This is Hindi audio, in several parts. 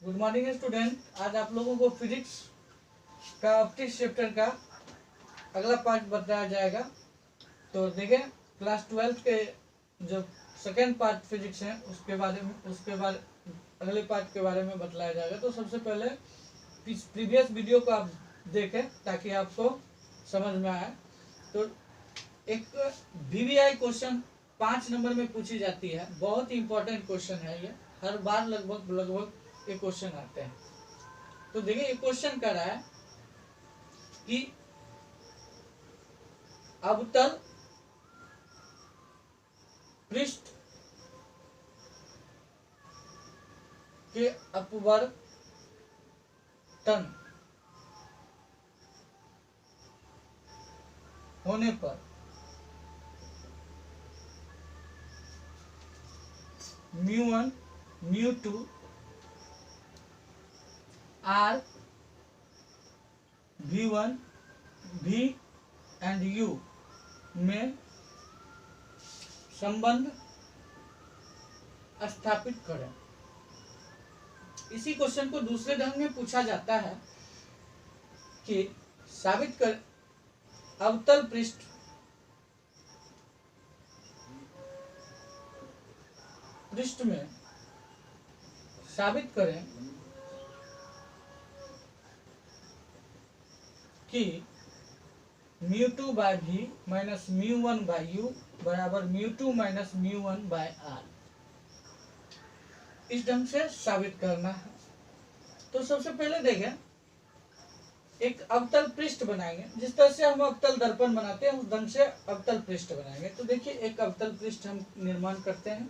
Good morning student. आज आप लोगों को फिजिक्स का ऑप्टिक्स चैप्टर का अगला पार्ट बताया जाएगा। तो देखें, क्लास 12 के जो सेकेंड पार्ट फिजिक्स है उसके बाद अगले पार्ट के बारे में बतलाया जाएगा। तो सबसे पहले प्रीवियस वीडियो को आप देखें ताकि आपको समझ में आए। तो एक VVI क्वेश्चन 5 नंबर में पूछी जाती है, बहुत ही इंपॉर्टेंट क्वेश्चन है ये। हर बार लगभग ये क्वेश्चन आते हैं। तो देखिए, ये क्वेश्चन कर रहा है कि अवतल पृष्ठ के अपवर्तन होने पर μ1 μ2 R V1 V and U में संबंध स्थापित करें। इसी क्वेश्चन को दूसरे ढंग में पूछा जाता है कि साबित कर अवतल पृष्ठ में साबित करें कि μ2 by V minus μ1 by U बराबर μ2 माइनस μ1 बाय R। इस ढंग से साबित करना है। तो सबसे पहले देखें, एक अवतल पृष्ठ बनाएंगे। जिस तरह से हम अवतल दर्पण बनाते हैं उस ढंग से अवतल पृष्ठ बनाएंगे। तो देखिए, एक अवतल पृष्ठ हम निर्माण करते हैं।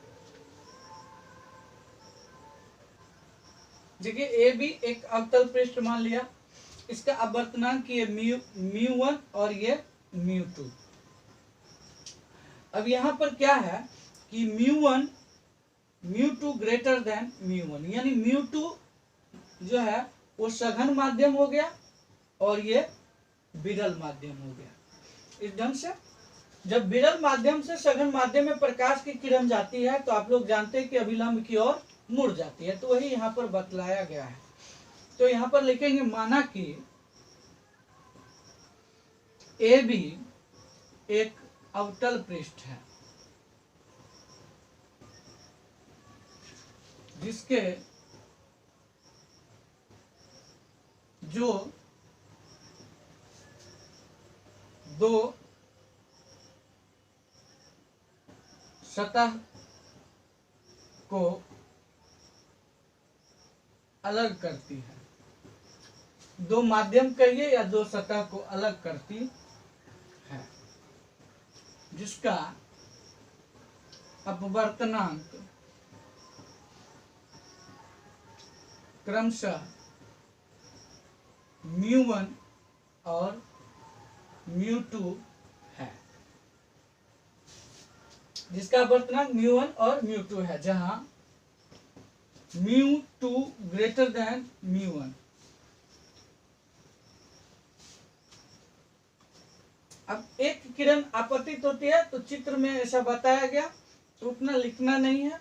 देखिए, ए भी एक अवतल पृष्ठ मान लिया। इसका अपवर्तनांक ये μ1 और ये μ2। अब यहाँ पर क्या है कि μ1 μ2 ग्रेटर देन μ1, यानी μ2 जो है वो सघन माध्यम हो गया और ये विरल माध्यम हो गया। इस ढंग से जब विरल माध्यम से सघन माध्यम में प्रकाश की किरण जाती है तो आप लोग जानते हैं कि अभिलंब की ओर मुड़ जाती है। तो वही यहाँ पर बतलाया गया है। तो यहाँ पर लिखेंगे, माना कि ए भी एक अवतल पृष्ठ है जिसके जो दो सतह को अलग करती है। दो माध्यम कहिए या दो सतह को अलग करती है, जिसका अपवर्तनांक क्रमशः μ1 और μ2 है। जिसका अपवर्तनांक μ1 और μ2 है, जहां μ2 ग्रेटर देन μ1। अब एक किरण आपतित होती है तो चित्र में ऐसा बताया गया, तो उतना लिखना नहीं है।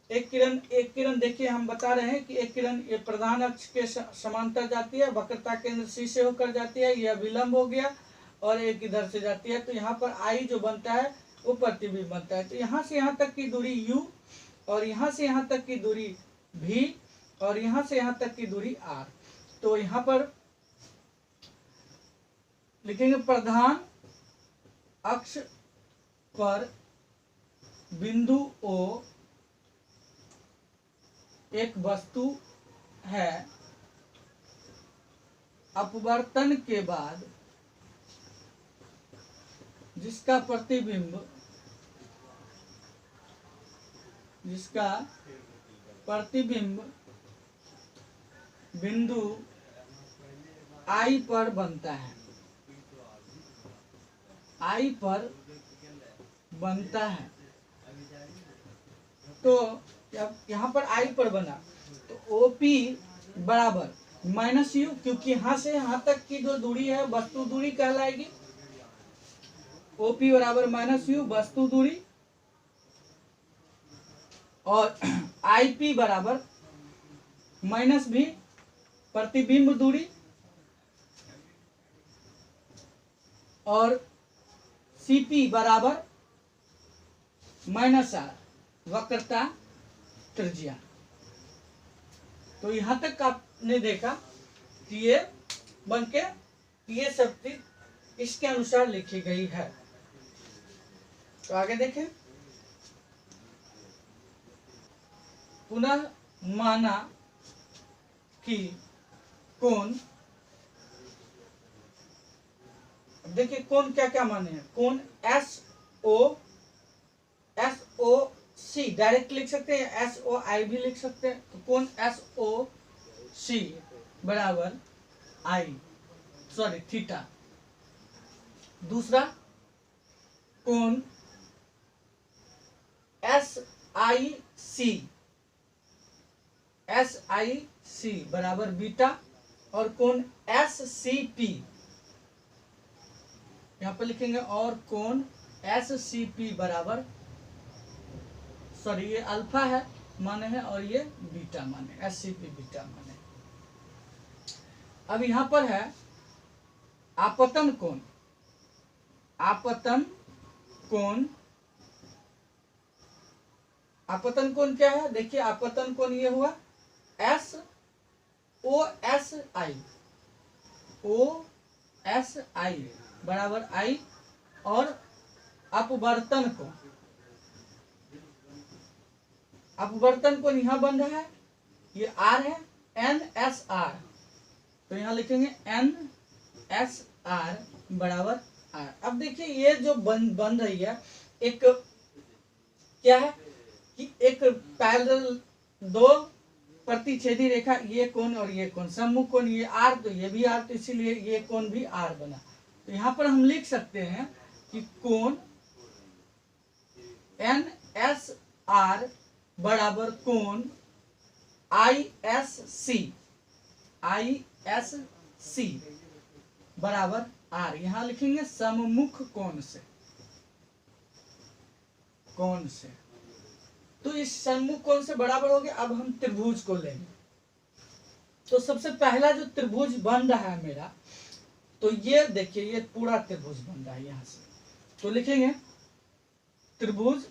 एक किरण देखिए, हम बता रहे हैं कि एक किरण ये प्रधान अक्ष के समांतर जाती है, वक्रता केंद्र C से होकर जाती है, यह विलंब हो गया, और एक इधर से जाती है। तो यहाँ पर I जो बनता है वो प्रतिबिंब बनता है। तो यहाँ से यहाँ तक की दूरी U, और यहाँ से यहाँ तक की दूरी V, और यहाँ से यहाँ तक की दूरी R। तो यहाँ पर लिखेंगे, प्रधान अक्ष पर बिंदु O एक वस्तु है। अपवर्तन के बाद जिसका प्रतिबिंब बिंदु I पर बनता है, I पर बनता है। तो यहाँ पर I पर बना तो OP बराबर माइनस U, क्योंकि यहाँ से यहाँ तक की जो दूरी है वस्तु दूरी कहलाएगी। OP बराबर माइनस U वस्तु दूरी, और IP बराबर माइनस भी प्रतिबिंब दूरी और CP बराबर माइनस R वक्रता त्रिज्या। तो यहां तक आपने देखा कि ये बनके ये सब चीज इसके अनुसार लिखी गई है। तो आगे देखें, पुनः माना कि कोण, देखिए कोण क्या क्या माने हैं, कोण SOC डायरेक्ट लिख सकते हैं, SOI भी लिख सकते हैं। तो कोण SOC बराबर थीटा। दूसरा कोण SIC बराबर बीटा, और कोण SCP यहां पर लिखेंगे, और कोण SCP बराबर ये अल्फा है माने है और ये बीटा माने, SCP बीटा माने। अब यहां पर है आपतन कोण। आपतन कोण क्या है, देखिए आपतन कोण ये हुआ OSI बराबर I, और अपवर्तन कोण यहां बन रहा है, ये R है, NSR। तो यहां लिखेंगे NSR बराबर R। अब देखिए ये जो बन रही है, एक क्या है कि एक पैरेलल दो प्रतिच्छेदी रेखा, ये कोण और ये कोण, सम्मुख कोण ये R, तो ये भी R, तो इसीलिए ये कोण भी R बना। तो यहां पर हम लिख सकते हैं कि कोण NSR बराबर कोण ISC बराबर R। यहां लिखेंगे सम्मुख कोण से। तो इस सम्मुख कोण से बराबर हो गया। अब हम त्रिभुज को लेंगे। तो सबसे पहला जो त्रिभुज बन रहा है मेरा, तो ये देखिए ये पूरा त्रिभुज बन रहा है यहां से। तो लिखेंगे त्रिभुज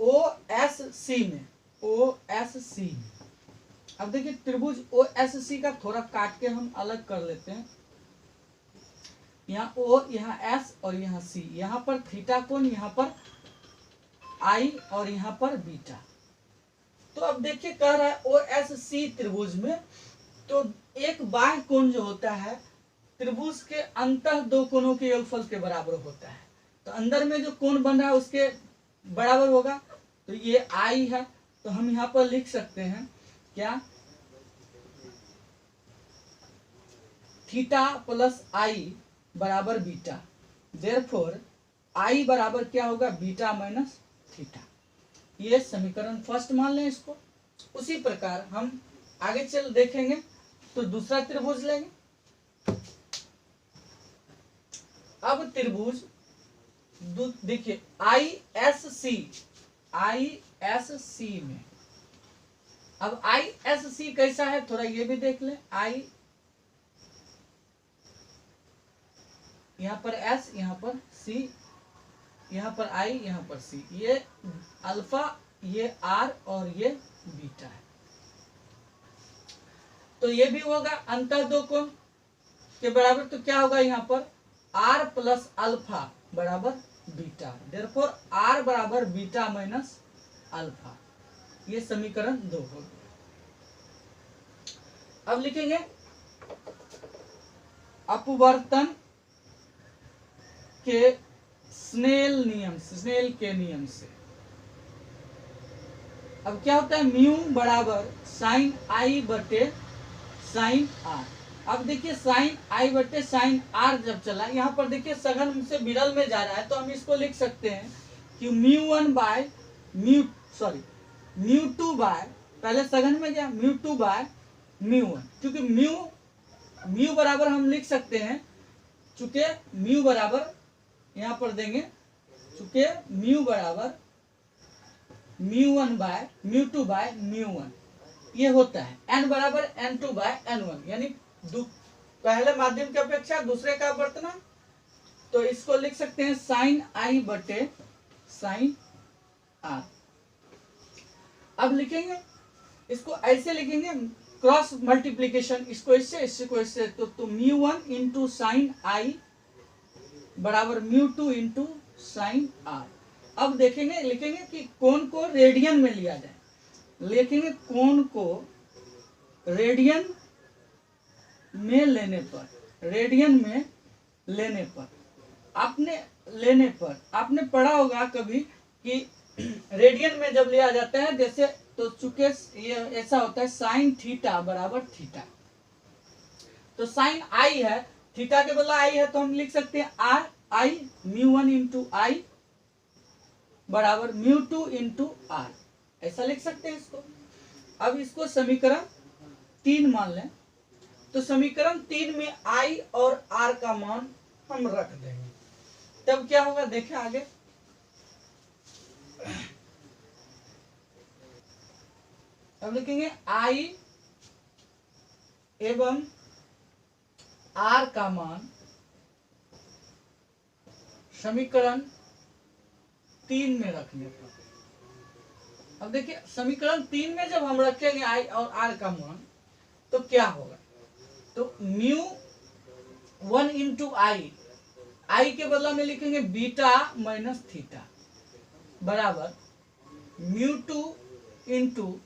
OSC में, अब देखिए त्रिभुज OSC का थोड़ा काट के हम अलग कर लेते हैं। यहाँ O, यहाँ S और यहाँ C, यहाँ पर थीटा कोण, यहाँ पर I और यहाँ पर बीटा। तो अब देखिए कह रहा है OSC त्रिभुज में, तो एक बाह्य कोण जो होता है त्रिभुज के अंतः दो कोणों के योगफल के बराबर होता है। तो अंदर में जो कोण बन रहा है उसके बराबर होगा। तो ये I है, तो हम यहाँ पर लिख सकते हैं क्या, थीटा प्लस I बराबर बीटा। देयरफॉर I बराबर क्या होगा, बीटा माइनस थीटा। ये समीकरण फर्स्ट मान लें इसको। उसी प्रकार हम आगे चल देखेंगे तो दूसरा त्रिभुज लेंगे। अब त्रिभुज देखिए ISC में, अब ISC कैसा है थोड़ा ये भी देख लें। I यहाँ पर S, यहाँ पर C, यहाँ पर I, यहाँ पर C, ये अल्फा, ये R और ये बीटा है। तो ये भी होगा अंतर दो कोण के बराबर। तो क्या होगा यहाँ पर R प्लस अल्फा बराबर बीटा। देयरफॉर R बराबर बीटा माइनस अल्फा। ये समीकरण 2 होगा। अब लिखेंगे अपवर्तन के स्नेल के नियम से। अब क्या होता है, म्यू बराबर साइन I बटे साइन R। अब देखिए साइन I बटे साइन R जब चला, यहाँ पर देखिए सघन से विरल में जा रहा है, तो हम इसको लिख सकते हैं कि म्यू 2 बाय, पहले सघन में गया, म्यू 2 बाय म्यू 1। क्योंकि म्यू बराबर हम लिख सकते हैं, चूंकि म्यू बराबर यहाँ पर देंगे, चूंकि म्यू बराबर म्यू 2 बाय म्यू 1। ये होता है n बराबर n2 बाय n1, यानी पहले माध्यम की अपेक्षा दूसरे का अपवर्तनांक। तो इसको लिख सकते हैं साइन आई बटे साइन आर। अब लिखेंगे इसको ऐसे, लिखेंगे क्रॉस मल्टीप्लीकेशन, इसको इससे, तो म्यू 1 इंटू साइन आई बराबर म्यू 2 इंटू साइन आर। अब देखेंगे, लिखेंगे कि कोण को रेडियन में लिया जाए, लिखेंगे कोण को रेडियन में लेने पर, रेडियन में लेने पर आपने पढ़ा होगा कभी कि रेडियन में जब लिया जाता है, जैसे तो चूंकि ये ऐसा होता है साइन थीटा बराबर थीटा, तो साइन आई है, थीटा के बदला आई है, तो हम लिख सकते हैं आर आई म्यू 1 इंटू आई बराबर म्यू 2 इंटू आर, ऐसा लिख सकते हैं इसको। अब इसको समीकरण 3 मान लें, तो समीकरण 3 में आई और आर का मान हम रख देंगे, तब क्या होगा देखें आगे। अब लिखेंगे आई एवं आर का मान समीकरण 3 में रखने पर। अब देखिए समीकरण 3 में जब हम रखेंगे आई और आर का मान, तो क्या होगा, तो म्यू 1 इंटू आई के बदला में लिखेंगे बीटा माइनस थीटा बराबर म्यू 2 इंटू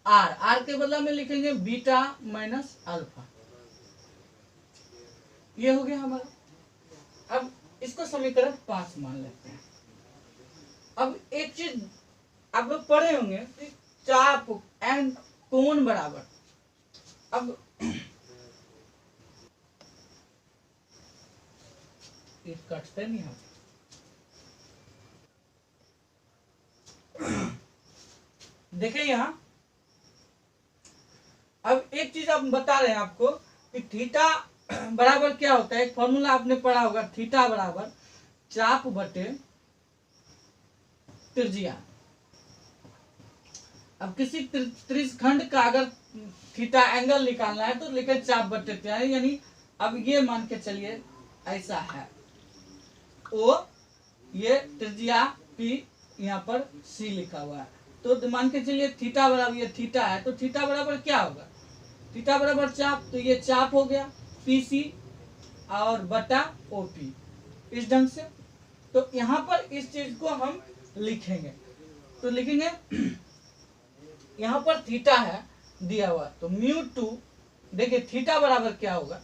आर के बदला में लिखेंगे बीटा माइनस अल्फा। ये हो गया हमारा। अब इसको समीकरण 5 मान लेते हैं। अब एक चीज आप लोग पढ़े होंगे कि चाप एंड कोण बराबर, अब कटते नहीं हम, देखिए यहां अब एक चीज आप बता रहे हैं आपको कि थीटा बराबर क्या होता है, एक फॉर्मूला आपने पढ़ा होगा, थीटा बराबर चाप बटे त्रिज्या। अब किसी त्रिज्यखंड का अगर थीटा एंगल निकालना है तो लिखे चाप बटे त्रिज्या, यानी अब ये मान के चलिए ऐसा है ओ, ये त्रिज्या पी, यहाँ पर सी लिखा हुआ है, तो मान के चलिए थीटा बराबर ये थीटा है, तो थीटा बराबर क्या होगा, थीटा बराबर चाप, तो ये चाप हो गया पी सी और बटा ओ पी, इस ढंग से। तो यहाँ पर इस चीज को हम लिखेंगे, तो लिखेंगे यहाँ पर थीटा है दिया हुआ, तो म्यू 2, देखिए थीटा बराबर क्या होगा,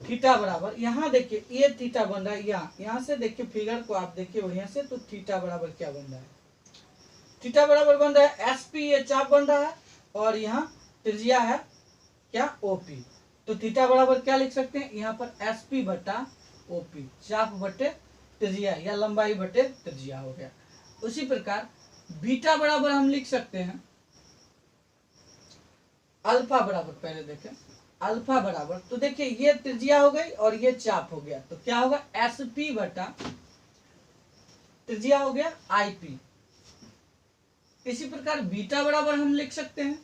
थीटा बराबर यहाँ देखिए ये थीटा बन रहा है, यहाँ से देखिए फिगर को आप देखिए बढ़िया से, तो थीटा बराबर क्या बन रहा है, थीटा बराबर बन रहा है एसपी, ये चाप बन रहा है, और यहाँ त्रिज्या है क्या ओपी, तो थीटा बराबर क्या लिख सकते हैं यहाँ पर एसपी बटा ओपी, चाप बटे त्रिज्या या लंबाई बटे त्रिज्या हो गया। उसी प्रकार बीटा बराबर हम लिख सकते हैं अल्फा बराबर, पहले देखें अल्फा बराबर, तो देखिए ये त्रिज्या हो गई और ये चाप हो गया, तो क्या होगा एसपी बटा त्रिज्या हो गया आईपी। इसी प्रकार बीटा बराबर हम लिख सकते हैं,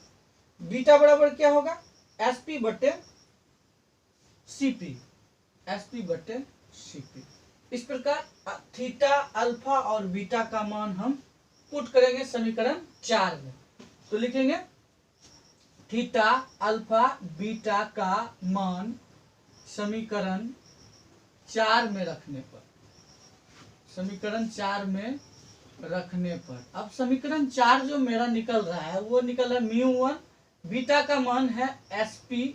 बीटा बराबर क्या होगा एसपी बटे सीपी, एसपी बटे सीपी। इस प्रकार थीटा अल्फा और बीटा का मान हम पुट करेंगे समीकरण 4 में, तो लिखेंगे थीटा अल्फा बीटा का मान समीकरण 4 में रखने पर, समीकरण 4 में रखने पर। अब समीकरण 4 जो मेरा निकल रहा है वो निकल रहा है म्यू 1, बीटा का मान है एसपी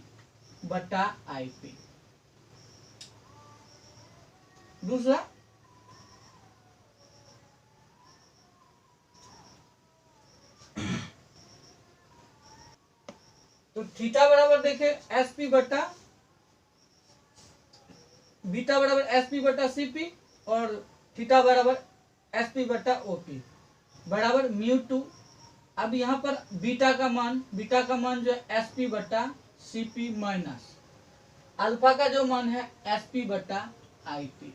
बटा आईपी। दूसरा तो थीटा बराबर देखे एसपी बटा, बीटा बराबर एसपी बटा सीपी, और थीटा बराबर एसपी बटा ओपी बराबर म्यू 2। अब यहाँ पर बीटा का मान जो है एसपी बटा सीपी माइनस अल्फा का जो मान है एसपी बटा आईपी।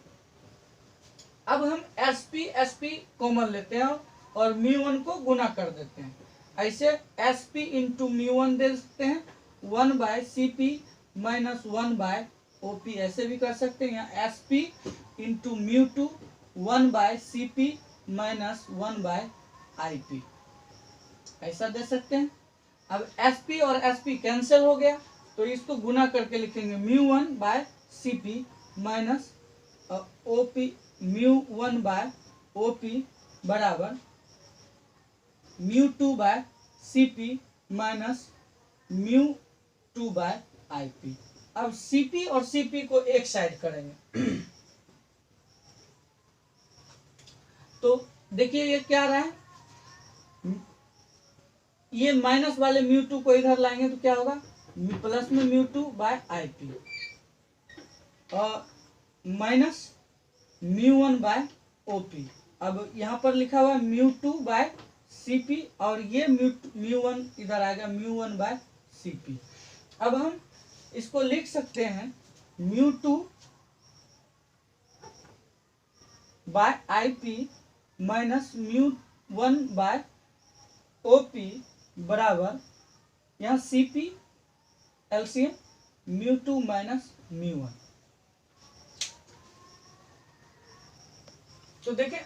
अब हम एसपी कॉमन लेते हैं और म्यू 1 को गुना कर देते हैं, ऐसे एस पी इंटू μ1 दे सकते हैं, 1/Cp माइनस 1/OP ऐसे भी कर सकते हैं। यहाँ S P into μ2 1/Cp minus 1/IP ऐसा दे सकते हैं। अब SP और SP कैंसिल हो गया तो इसको गुना करके लिखेंगे μ1/Cp माइनस OP μ1/OP बराबर μ2/Cp माइनस μ2/IP। अब Cp और Cp को एक साइड करेंगे तो देखिए ये क्या रहा है, ये माइनस वाले μ2 को इधर लाएंगे तो क्या होगा, प्लस में μ2/IP और माइनस μ1/OP। अब यहाँ पर लिखा हुआ μ2/Cp और ये μ1 इधर आएगा μ1/Cp। अब हम इसको लिख सकते हैं μ2/IP माइनस μ1/OP बराबर यहाँ Cp एलसीएम μ2 माइनस μ1। तो देखें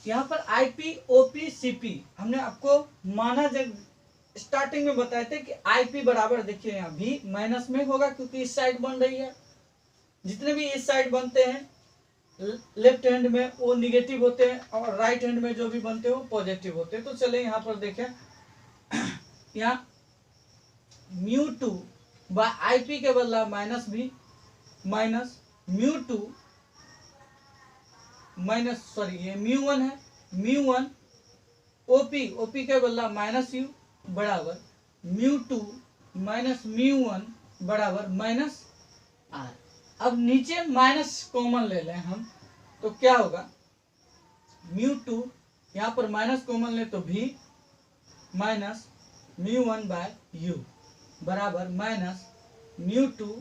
यहाँ पर IP OP CP हमने आपको माना, जब स्टार्टिंग में बताए थे कि IP बराबर देखिए यहाँ भी माइनस में होगा क्योंकि इस साइड बन रही है, जितने भी इस साइड बनते हैं लेफ्ट हैंड में वो निगेटिव होते हैं और राइट हैंड में जो भी बनते हैं वो पॉजिटिव होते हैं। तो चले यहाँ पर देखें, यहाँ μ2/IP के बदला माइनस भी माइनस μ2 माइनस सॉरी ये μ1 है, μ1 OP के बदला माइनस U बराबर μ2 माइनस μ1 बराबर माइनस R। अब नीचे माइनस कॉमन ले लें हम तो क्या होगा, μ2 यहाँ पर माइनस कॉमन ले तो भी माइनस μ1/U बराबर माइनस μ2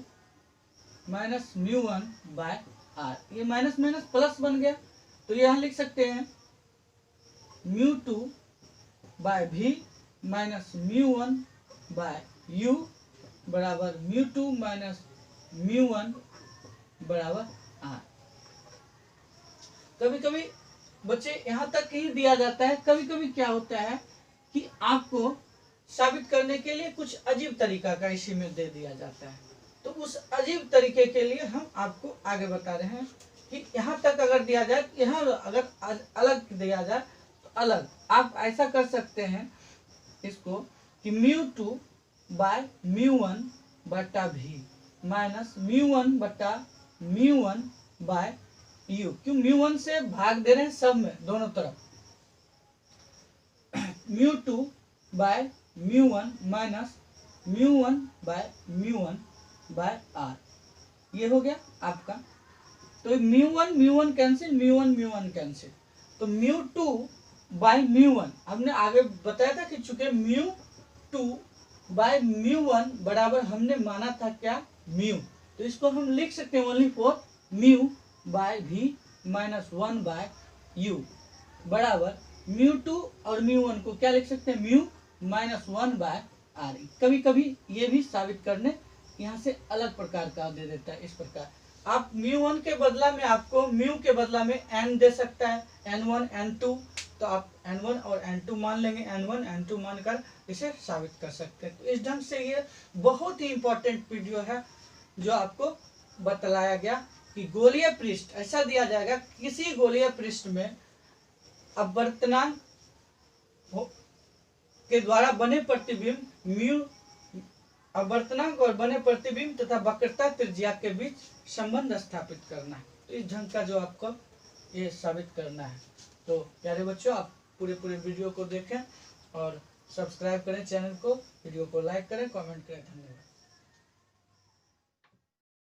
माइनस μ1/R। ये माइनस माइनस प्लस बन गया तो यहाँ लिख सकते हैं μ2/V माइनस μ1/U बराबर μ2 माइनस μ1 बराबर R। कभी कभी बच्चे यहाँ तक ही दिया जाता है, कभी कभी क्या होता है कि आपको साबित करने के लिए कुछ अजीब तरीका का इसी में दे दिया जाता है। तो उस अजीब तरीके के लिए हम आपको आगे बता रहे हैं कि यहाँ तक अगर दिया जाए, यहाँ अगर अलग दिया जाए तो अलग आप ऐसा कर सकते हैं इसको कि μ2/μ1 बटा V माइनस μ1/μ1/U। क्यों μ1 से भाग दे रहे हैं सब में, दोनों तरफ, μ2/μ1 माइनस μ1/μ1/R। ये हो गया आपका। तो μ1 कैंसिल, कैंसिल, तो μ2/μ1 हमने आगे बताया था कि चूंकि μ2/μ1 बराबर हमने माना था क्या, म्यू, तो इसको हम लिख सकते हैं only for μ/V minus 1/U बराबर μ2 और μ1 को क्या लिख सकते हैं, म्यू माइनस 1/R। कभी कभी ये भी साबित करने यहाँ से अलग प्रकार का दे देता है। इस प्रकार आप μ1 के बदला में आपको म्यू के बदला में n दे सकता है, n1 n2, तो आप n1 और n2 मान लेंगे, n1 n2 मानकर इसे साबित कर सकते हैं। तो इस ढंग से ये बहुत ही इंपॉर्टेंट वीडियो है जो आपको बतलाया गया कि गोलीय पृष्ठ ऐसा दिया जाएगा, किसी गोलीय पृष्ठ में अपवर्तनांक के द्वारा बने प्रतिबिंब म्यू, अपवर्तनांक और बने प्रतिबिंब तथा वक्रता त्रिज्या के बीच संबंध स्थापित करना है। तो इस ढंग का जो आपको ये साबित करना है। तो प्यारे बच्चों, आप पूरे वीडियो को देखें और सब्सक्राइब करें चैनल को, वीडियो को लाइक करें, कमेंट करें। धन्यवाद।